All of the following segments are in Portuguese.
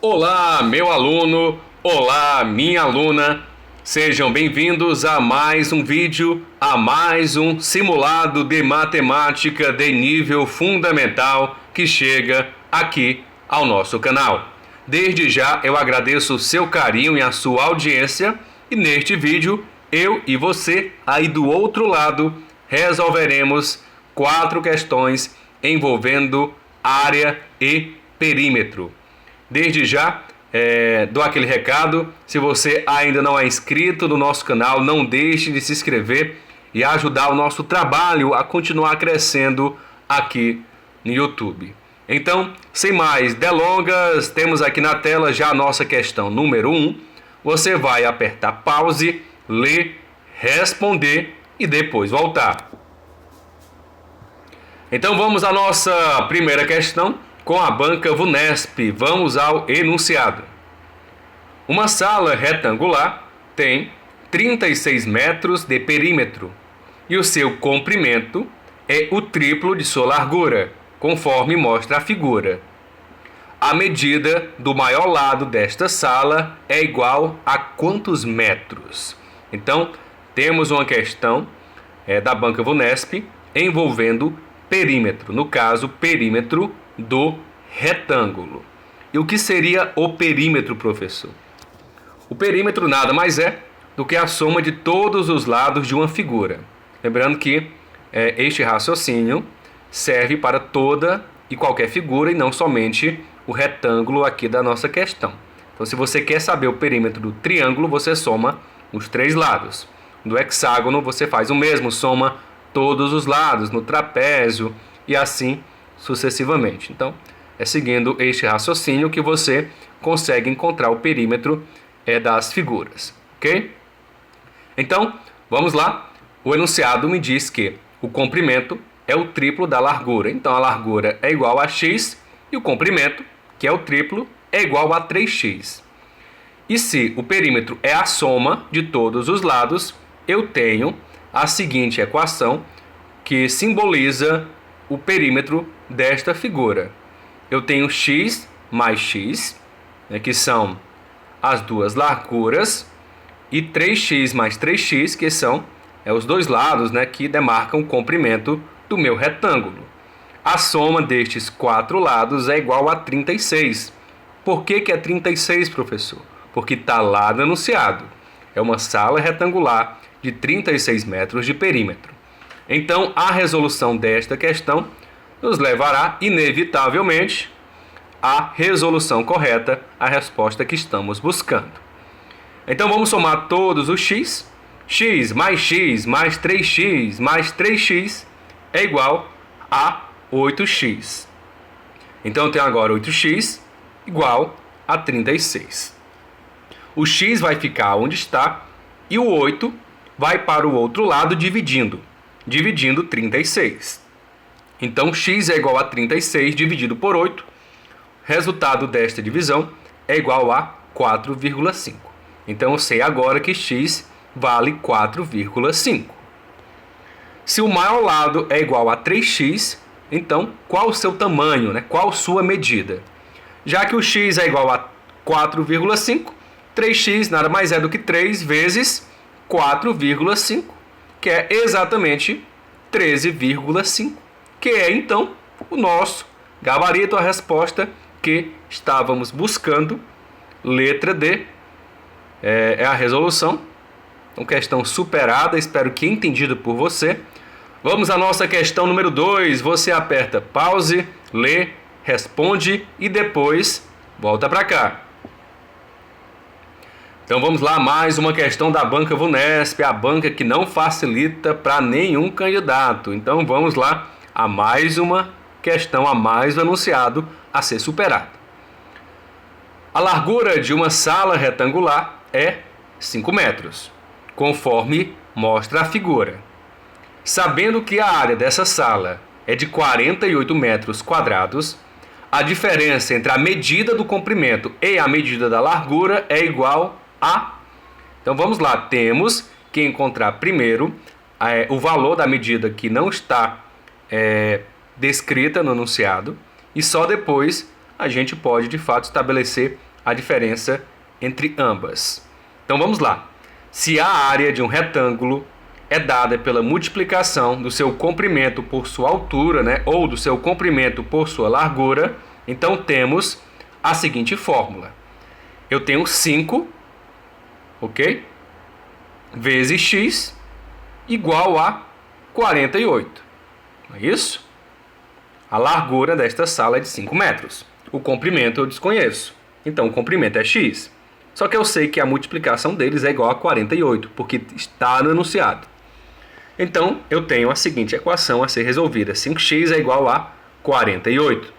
Olá, meu aluno, olá, minha aluna, sejam bem-vindos a mais um vídeo, a mais um simulado de matemática de nível fundamental que chega aqui ao nosso canal. Desde já eu agradeço o seu carinho e a sua audiência e neste vídeo eu e você aí do outro lado resolveremos 4 questões envolvendo área e perímetro. Desde já, dou aquele recado, se você ainda não é inscrito no nosso canal, não deixe de se inscrever e ajudar o nosso trabalho a continuar crescendo aqui no YouTube. Então, sem mais delongas, temos aqui na tela já a nossa questão número 1. Você vai apertar pause, ler, responder e depois voltar. Então vamos à nossa primeira questão. Com a banca VUNESP, vamos ao enunciado. Uma sala retangular tem 36 metros de perímetro e o seu comprimento é o triplo de sua largura, conforme mostra a figura. A medida do maior lado desta sala é igual a quantos metros? Então, temos uma questão da banca VUNESP envolvendo perímetro, no caso, perímetro do retângulo. E o que seria o perímetro, professor? O perímetro nada mais é do que a soma de todos os lados de uma figura. Lembrando que este raciocínio serve para toda e qualquer figura e não somente o retângulo aqui da nossa questão. Então, se você quer saber o perímetro do triângulo, você soma os 3 lados. Do hexágono, você faz o mesmo, soma todos os lados, no trapézio e assim sucessivamente. Então, é seguindo este raciocínio que você consegue encontrar o perímetro das figuras, ok? Então, vamos lá. O enunciado me diz que o comprimento é o triplo da largura. Então, a largura é igual a x e o comprimento, que é o triplo, é igual a 3x. E se o perímetro é a soma de todos os lados, eu tenho a seguinte equação que simboliza o perímetro desta figura. Eu tenho x mais x, que são as duas larguras, e 3x mais 3x, que são os dois lados, que demarcam o comprimento do meu retângulo. A soma destes 4 lados é igual a 36. Por que é 36, professor? Porque está lá no enunciado. É uma sala retangular de 36 metros de perímetro. Então, a resolução desta questão nos levará, inevitavelmente, à resolução correta, a resposta que estamos buscando. Então, vamos somar todos os x. X mais 3x mais 3x é igual a 8x. Então, eu tenho agora 8x igual a 36. O x vai ficar onde está e o 8 vai para o outro lado dividindo 36. Então, x é igual a 36 dividido por 8. Resultado desta divisão é igual a 4,5. Então, eu sei agora que x vale 4,5. Se o maior lado é igual a 3x, então, qual o seu tamanho, Qual sua medida? Já que o x é igual a 4,5, 3x nada mais é do que 3 vezes 4,5, que é exatamente 13,5, que é então o nosso gabarito, a resposta que estávamos buscando. Letra D é a resolução. Então, questão superada, espero que entendida por você. Vamos à nossa questão número 2. Você aperta pause, lê, responde e depois volta para cá. Então vamos lá, mais uma questão da banca VUNESP, a banca que não facilita para nenhum candidato. Então vamos lá a mais uma questão, a mais um enunciado a ser superado. A largura de uma sala retangular é 5 metros, conforme mostra a figura. Sabendo que a área dessa sala é de 48 metros quadrados, a diferença entre a medida do comprimento e a medida da largura é igual a... Então vamos lá, temos que encontrar primeiro o valor da medida que não está descrita no enunciado e só depois a gente pode de fato estabelecer a diferença entre ambas. Então vamos lá. Se a área de um retângulo é dada pela multiplicação do seu comprimento por sua altura, né, ou do seu comprimento por sua largura, então temos a seguinte fórmula. Eu tenho 5, ok? Vezes x igual a 48. Não é isso? A largura desta sala é de 5 metros. O comprimento eu desconheço. Então o comprimento é x. Só que eu sei que a multiplicação deles é igual a 48, porque está no enunciado. Então eu tenho a seguinte equação a ser resolvida. 5x é igual a 48.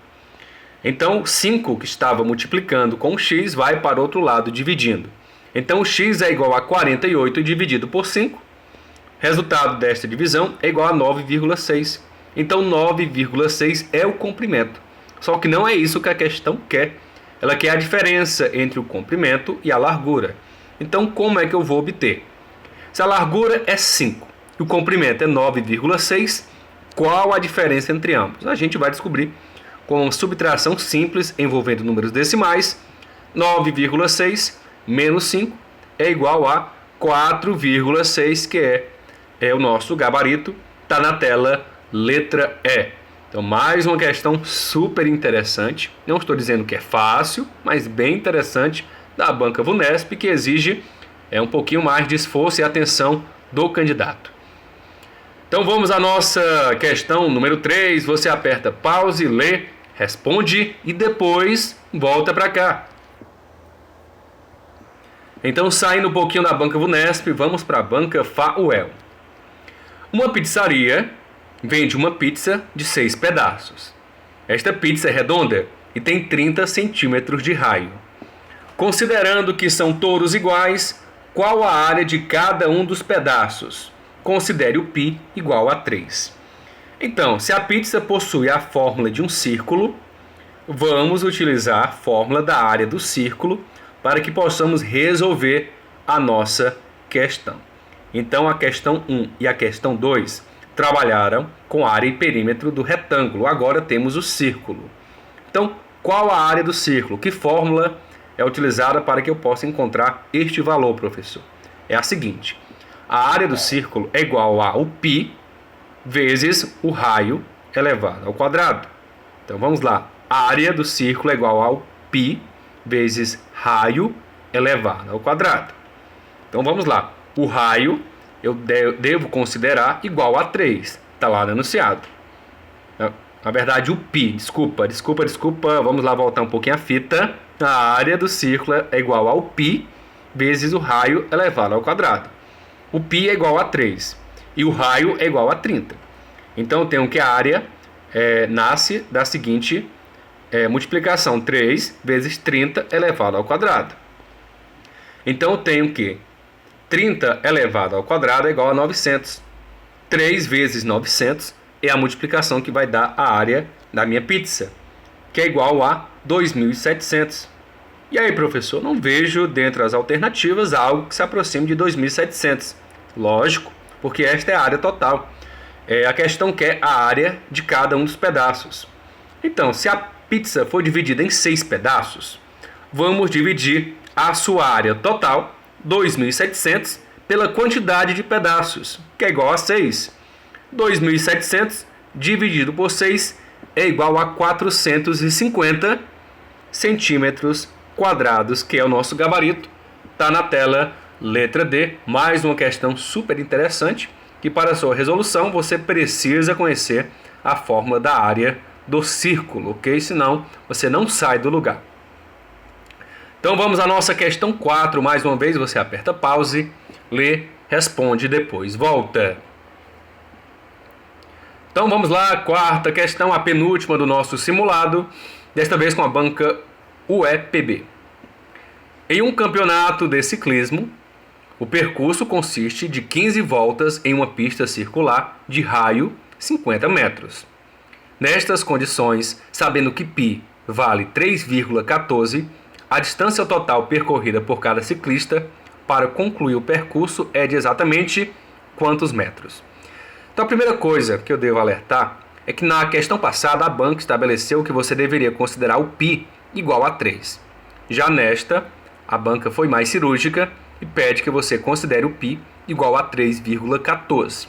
Então o 5 que estava multiplicando com o x vai para o outro lado dividindo. Então o x é igual a 48 dividido por 5. Resultado desta divisão é igual a 9,6. Então 9,6 é o comprimento. Só que não é isso que a questão quer. Ela quer a diferença entre o comprimento e a largura. Então como é que eu vou obter? Se a largura é 5 e o comprimento é 9,6, qual a diferença entre ambos? A gente vai descobrir com uma subtração simples envolvendo números decimais. 9,6 menos 5 é igual a 4,6, que é o nosso gabarito. Está na tela, letra E. Então, mais uma questão super interessante. Não estou dizendo que é fácil, mas bem interessante, da banca VUNESP, que exige um pouquinho mais de esforço e atenção do candidato. Então, vamos à nossa questão número 3. Você aperta pause, lê, responde e depois volta para cá. Então, saindo um pouquinho da banca VUNESP, vamos para a banca FAUEL. Uma pizzaria vende uma pizza de 6 pedaços. Esta pizza é redonda e tem 30 centímetros de raio. Considerando que são todos iguais, qual a área de cada um dos pedaços? Considere o π igual a 3. Então, se a pizza possui a fórmula de um círculo, vamos utilizar a fórmula da área do círculo para que possamos resolver a nossa questão. Então, a questão 1 e a questão 2 trabalharam com área e perímetro do retângulo. Agora temos o círculo. Então, qual a área do círculo? Que fórmula é utilizada para que eu possa encontrar este valor, professor? É a seguinte. A área do círculo é igual ao π vezes o raio elevado ao quadrado. Então, vamos lá. A área do círculo é igual ao π vezes raio elevado ao quadrado. Então, vamos lá. O raio eu devo considerar igual a 3. Está lá no enunciado. Na verdade, o π, desculpa. Vamos lá voltar um pouquinho a fita. A área do círculo é igual ao π vezes o raio elevado ao quadrado. O π é igual a 3 e o raio é igual a 30. Então, eu tenho que a área nasce da seguinte multiplicação. 3 vezes 30 elevado ao quadrado. Então, eu tenho que 30 elevado ao quadrado é igual a 900. 3 vezes 900 é a multiplicação que vai dar a área da minha pizza, que é igual a 2.700. E aí, professor, não vejo dentre as alternativas algo que se aproxime de 2.700. Lógico, porque esta é a área total. A questão quer a área de cada um dos pedaços. Então, se a pizza for dividida em 6 pedaços, vamos dividir a sua área total, 2.700, pela quantidade de pedaços, que é igual a 6. 2.700 dividido por 6 é igual a 450 centímetros quadrados, que é o nosso gabarito. Está na tela, letra D. Mais uma questão super interessante, que para sua resolução você precisa conhecer a fórmula da área do círculo, ok? Senão você não sai do lugar. Então vamos à nossa questão 4. Mais uma vez você aperta pause, lê, responde e depois volta. Então vamos lá, quarta questão, a penúltima do nosso simulado, desta vez com a banca UEPB. Em um campeonato de ciclismo, o percurso consiste de 15 voltas em uma pista circular de raio 50 metros. Nestas condições, sabendo que π vale 3,14, a distância total percorrida por cada ciclista para concluir o percurso é de exatamente quantos metros? Então a primeira coisa que eu devo alertar é que na questão passada a banca estabeleceu que você deveria considerar o π igual a 3. Já nesta, a banca foi mais cirúrgica e pede que você considere o π igual a 3,14.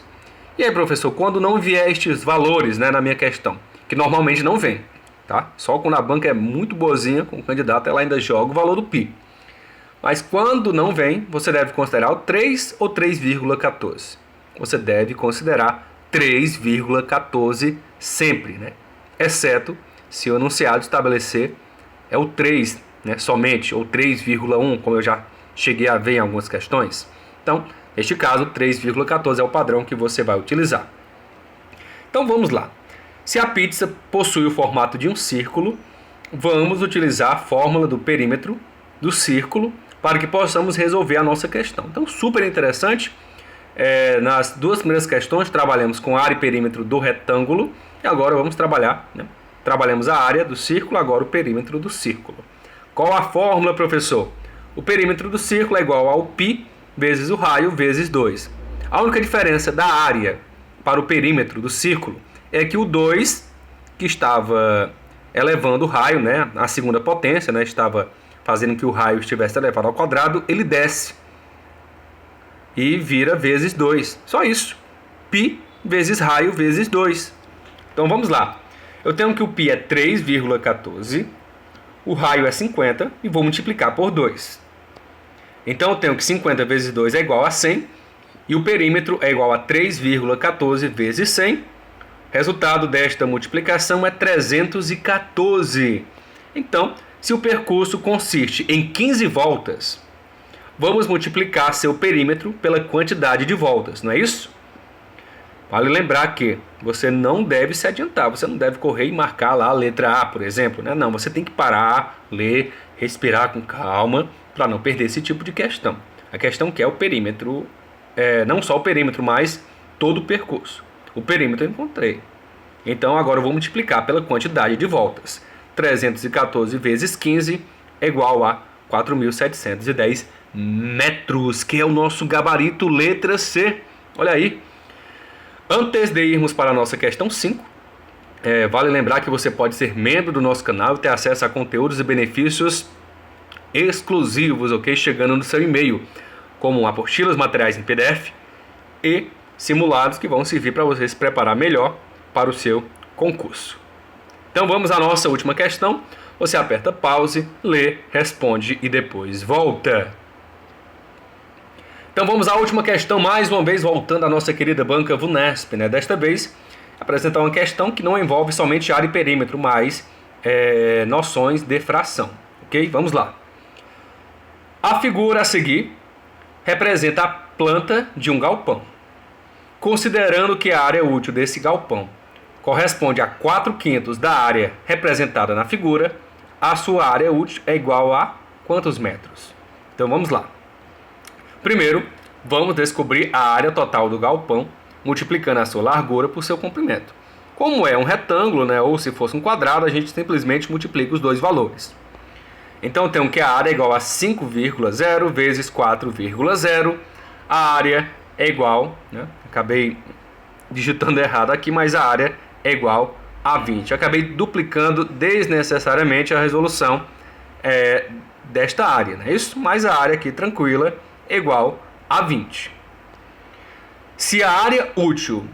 E aí, professor, quando não vier estes valores, né, na minha questão, que normalmente não vem, tá? Só quando a banca é muito boazinha com o candidato, ela ainda joga o valor do π. Mas quando não vem, você deve considerar o 3 ou 3,14. Você deve considerar 3,14 sempre, né? Exceto se o enunciado estabelecer é o 3, né, somente, ou 3,1, como eu já cheguei a ver em algumas questões. Então, neste caso, 3,14 é o padrão que você vai utilizar. Então vamos lá. Se a pizza possui o formato de um círculo, vamos utilizar a fórmula do perímetro do círculo para que possamos resolver a nossa questão. Então, super interessante. Nas duas primeiras questões, trabalhamos com área e perímetro do retângulo. E agora vamos trabalhar, né? Trabalhamos a área do círculo, agora o perímetro do círculo. Qual a fórmula, professor? O perímetro do círculo é igual ao π vezes o raio vezes 2. A única diferença da área para o perímetro do círculo é que o 2, que estava elevando o raio, né, a segunda potência, né, estava fazendo que o raio estivesse elevado ao quadrado, ele desce e vira vezes 2. Só isso. π vezes raio vezes 2. Então vamos lá. Eu tenho que o π é 3,14, o raio é 50 e vou multiplicar por 2. Então eu tenho que 50 vezes 2 é igual a 100 e o perímetro é igual a 3,14 vezes 100. Resultado desta multiplicação é 314. Então, se o percurso consiste em 15 voltas, vamos multiplicar seu perímetro pela quantidade de voltas, não é isso? Vale lembrar que você não deve se adiantar, você não deve correr e marcar lá a letra A, por exemplo, né? Não, você tem que parar, ler, respirar com calma para não perder esse tipo de questão. A questão que é o perímetro, não só o perímetro, mas todo o percurso. O perímetro eu encontrei. Então agora eu vou multiplicar pela quantidade de voltas. 314 vezes 15 é igual a 4.710 metros, que é o nosso gabarito letra C. Olha aí. Antes de irmos para a nossa questão 5, vale lembrar que você pode ser membro do nosso canal e ter acesso a conteúdos e benefícios exclusivos, ok? Chegando no seu e-mail, como apostilas, materiais em PDF e simulados que vão servir para você se preparar melhor para o seu concurso. Então vamos à nossa última questão. Você aperta pause, lê, responde e depois volta. Então vamos à última questão, mais uma vez voltando à nossa querida banca VUNESP, né? Desta vez, apresentar uma questão que não envolve somente área e perímetro, mas noções de fração, ok? Vamos lá. A figura a seguir representa a planta de um galpão. Considerando que a área útil desse galpão corresponde a 4/5 da área representada na figura, a sua área útil é igual a quantos metros? Então vamos lá. Primeiro, vamos descobrir a área total do galpão, multiplicando a sua largura por seu comprimento. Como é um retângulo, né, ou se fosse um quadrado, a gente simplesmente multiplica os dois valores. Então eu tenho que a área é igual a 5,0 vezes 4,0. A área é igual, né, acabei digitando errado aqui, mas a área é igual a 20. Eu acabei duplicando desnecessariamente a resolução desta área, né? Isso, mas a área aqui tranquila é igual a 20. Se a área útil,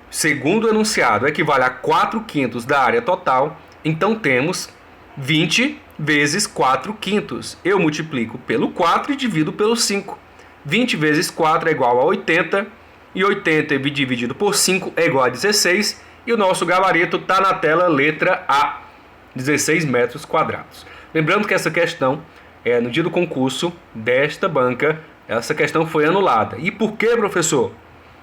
segundo o enunciado, equivale a 4/5 da área total, então temos 20 vezes 4/5. Eu multiplico pelo 4 e divido pelo 5. 20 vezes 4 é igual a 80, e 80 dividido por 5 é igual a 16, e o nosso gabarito está na tela, letra A, 16 metros quadrados. Lembrando que essa questão, no dia do concurso desta banca, essa questão foi anulada. E por que, professor?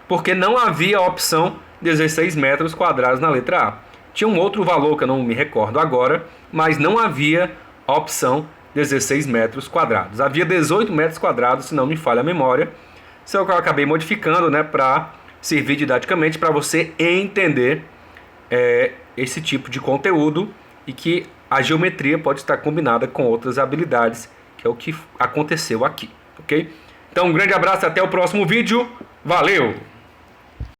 Porque não havia a opção 16 metros quadrados na letra A. Tinha um outro valor que eu não me recordo agora, mas não havia a opção 16 metros quadrados. Havia 18 metros quadrados, se não me falha a memória. Isso é o que eu acabei modificando, né, para servir didaticamente para você entender esse tipo de conteúdo e que a geometria pode estar combinada com outras habilidades, que é o que aconteceu aqui, ok? Então, um grande abraço, até o próximo vídeo. Valeu!